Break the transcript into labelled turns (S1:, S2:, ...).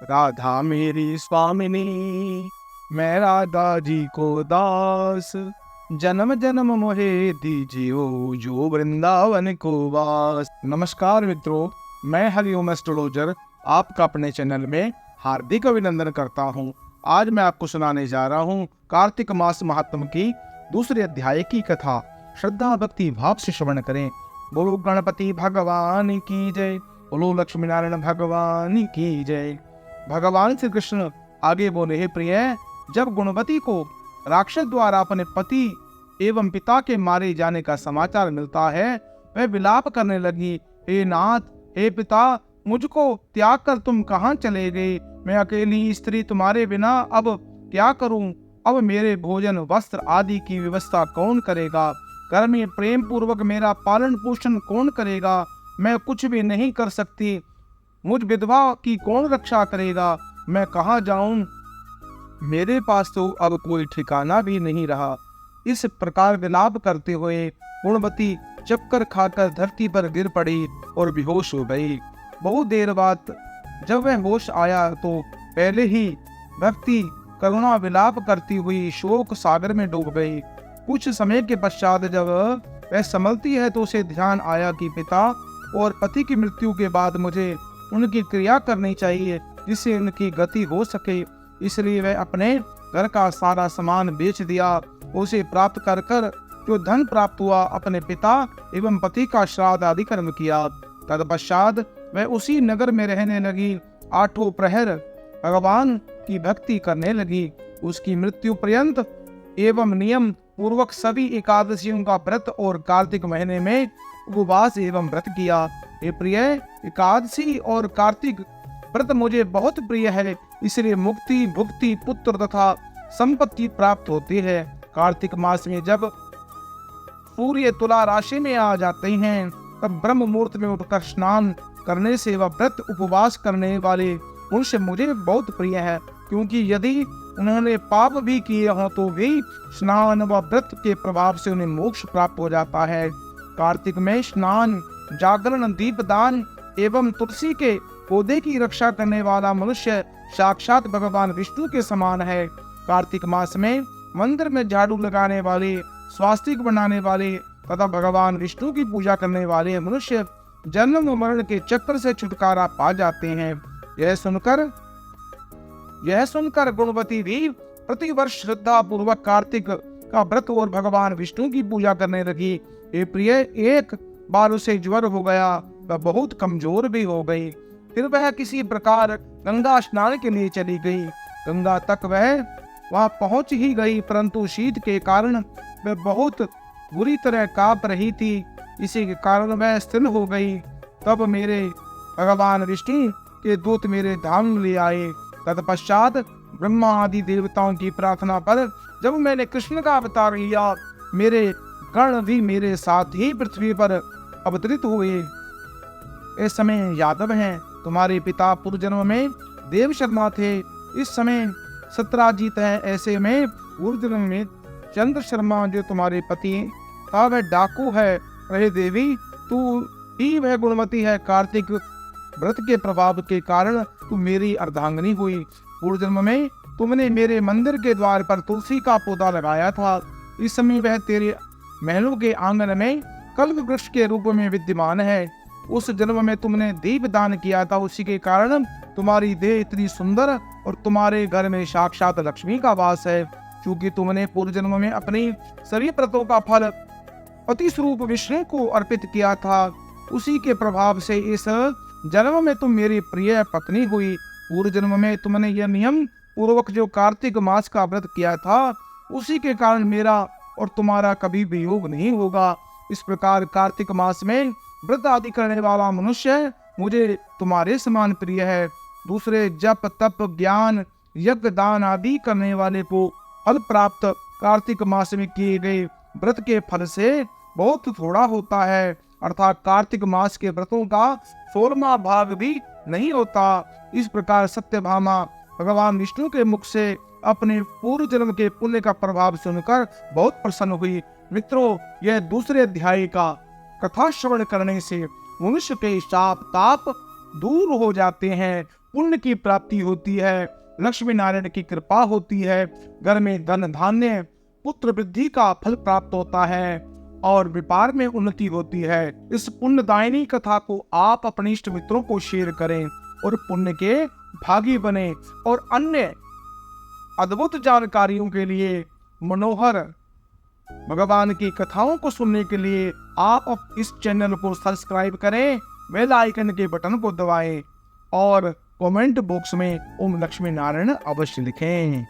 S1: राधा मेरी स्वामिनी, मैं राधा जी को दास। जन्म जन्म मोहे दीजियो, जो वृंदावन को वास। नमस्कार मित्रों, मैं हरिओम एस्ट्रोलॉजर आपका अपने चैनल में हार्दिक अभिनंदन करता हूं। आज मैं आपको सुनाने जा रहा हूं कार्तिक मास महात्म की दूसरे अध्याय की कथा। श्रद्धा भक्ति भाव से श्रवण करें। बोलो गणपति भगवान की जय, बोलो लक्ष्मी नारायण भगवान की जय। भगवान श्री कृष्ण आगे बोले, हे प्रिय, जब गुणवती को राक्षस द्वारा अपने पति एवं पिता के मारे जाने का समाचार मिलता है, वह विलाप करने लगी। हे नाथ, हे पिता, मुझको त्याग कर तुम कहाँ चले गए? मैं अकेली स्त्री तुम्हारे बिना अब क्या करूं? अब मेरे भोजन वस्त्र आदि की व्यवस्था कौन करेगा? घर में प्रेम पूर्वक मेरा पालन पोषण कौन करेगा? मैं कुछ भी नहीं कर सकती। मुझ विधवा की कौन रक्षा करेगा? मैं कहाँ जाऊं? मेरे पास तो अब कोई ठिकाना भी नहीं रहा। इस प्रकार विलाप करते हुए गुणवती चक्कर खाकर धरती पर गिर पड़ी और बेहोश हो गई। बहुत देर बाद जब वह होश आया तो पहले ही भक्ति करुणा विलाप करती हुई शोक सागर में डूब गई। कुछ समय के पश्चात जब वह संभलती है तो उसे ध्यान आया कि पिता और पति की मृत्यु के बाद मुझे उनकी क्रिया करनी चाहिए जिससे उनकी गति हो सके। इसलिए वह अपने घर का सारा सामान बेच दिया। उसे प्राप्त कर कर जो धन प्राप्त हुआ, अपने पिता एवं पति का श्राद्ध आदि कर्म किया। तत्पश्चात वह उसी नगर में रहने लगी। 8 प्रहर भगवान की भक्ति करने लगी। उसकी मृत्यु पर्यंत एवं नियम पूर्वक सभी एकादशियों का व्रत और कार्तिक महीने में उपवास एवं व्रत किया। हे प्रिय, एकादशी और कार्तिक व्रत मुझे बहुत प्रिय है, इसलिए मुक्ति, भुक्ति, पुत्र तथा संपत्ति प्राप्त होती है। कार्तिक मास में जब सूर्य तुला राशि में आ जाते हैं तब ब्रह्म मुहूर्त में उठकर स्नान करने से व व्रत उपवास करने वाले मनुष्य मुझे बहुत प्रिय है, क्योंकि यदि उन्होंने पाप भी किए हों तो भी स्नान व व्रत के प्रभाव से उन्हें मोक्ष प्राप्त हो जाता है। कार्तिक में स्नान, जागरण, दीपदान एवं तुलसी के पौधे की रक्षा करने वाला मनुष्य साक्षात भगवान विष्णु के समान है। कार्तिक मास में मंदिर में झाड़ू लगाने वाले, स्वास्तिक बनाने वाले तथा भगवान विष्णु की पूजा करने वाले मनुष्य जन्म मरण के चक्र से छुटकारा पा जाते हैं। यह सुनकर गुणवती भी प्रतिवर्ष श्रद्धा पूर्वक कार्तिक का व्रत और भगवान विष्णु की पूजा करने लगी। ये प्रिय, एक बार उसे ज्वर हो गया, वह बहुत कमजोर भी हो गई। फिर वह किसी प्रकार गंगा स्नान के लिए चली गई। गंगा तक वह वहां पहुंच ही गई, परंतु शीत के कारण वह बहुत बुरी तरह कांप रही थी। इसी के कारण वह स्थिर हो गई। तब मेरे भगवान विष्णु के दूत मेरे धाम ले आए। तत्पश्चात ब्रह्मा आदि देवताओं की प्रार्थना पर जब मैंने कृष्ण का अवतार लिया, मेरे गण भी मेरे साथ ही पृथ्वी पर अवतरित हुए। इस समय यादव हैं। तुम्हारे पिता पूर्व जन्म में देव शर्मा थे, इस समय सत्राजीत है। ऐसे में पूर्व जन्म में चंद्र शर्मा जो तुम्हारे पति था वह डाकू है। रहे देवी, तू ही वह गुणवती है। कार्तिक व्रत के प्रभाव के कारण तू मेरी अर्धांगिनी हुई। पूर्व जन्म में तुमने मेरे मंदिर के द्वार पर तुलसी का पौधा लगाया था। इस समय वह तेरे महलों के आंगन में कल्प वृक्ष के रूप में विद्यमान है। उस जन्म में तुमने दीप दान किया था, उसी के कारण तुम्हारी देह इतनी सुंदर और तुम्हारे घर में साक्षात लक्ष्मी का वास है। क्योंकि तुमने पूर्व जन्म में अपनी सभी व्रतों का फल पति स्वरूप विष्णु को अर्पित किया था, उसी के प्रभाव से इस जन्म में तुम मेरी प्रिय पत्नी हुई। पूर्व जन्म में तुमने यह नियम पूर्वक जो कार्तिक मास का व्रत किया था, उसी के कारण मेरा और तुम्हारा कभी वियोग नहीं होगा। इस प्रकार कार्तिक मास में व्रत आदि करने वाला मनुष्य मुझे तुम्हारे समान प्रिय है। दूसरे जप, तप, ज्ञान, यज्ञ, दान आदि करने वाले को फल प्राप्त कार्तिक मास में किए गए व्रत के फल से बहुत थोड़ा होता है, अर्थात कार्तिक मास के व्रतों का 16वां भाग भी नहीं होता। इस प्रकार सत्यभामा भगवान विष्णु के मुख से अपने पूर्व जन्म के पुण्य का प्रभाव सुनकर बहुत प्रसन्न हुई। मित्रों, यह दूसरे अध्याय का कथा श्रवण करने से मनुष्य के शाप ताप दूर हो जाते हैं पुण्य की प्राप्ति होती है, लक्ष्मी नारायण की कृपा होती है, घर में धन धान्य पुत्र वृद्धि का फल प्राप्त होता है और व्यापार में उन्नति होती है। इस पुण्यदायिनी कथा को आप अपने इष्ट मित्रों को शेयर करें और पुण्य के भागी बने। और अन्य अद्भुत जानकारियों के लिए, मनोहर भगवान की कथाओं को सुनने के लिए आप इस चैनल को सब्सक्राइब करें, बेल आइकन के बटन को दबाएं और कमेंट बॉक्स में ओम लक्ष्मी नारायण अवश्य लिखें।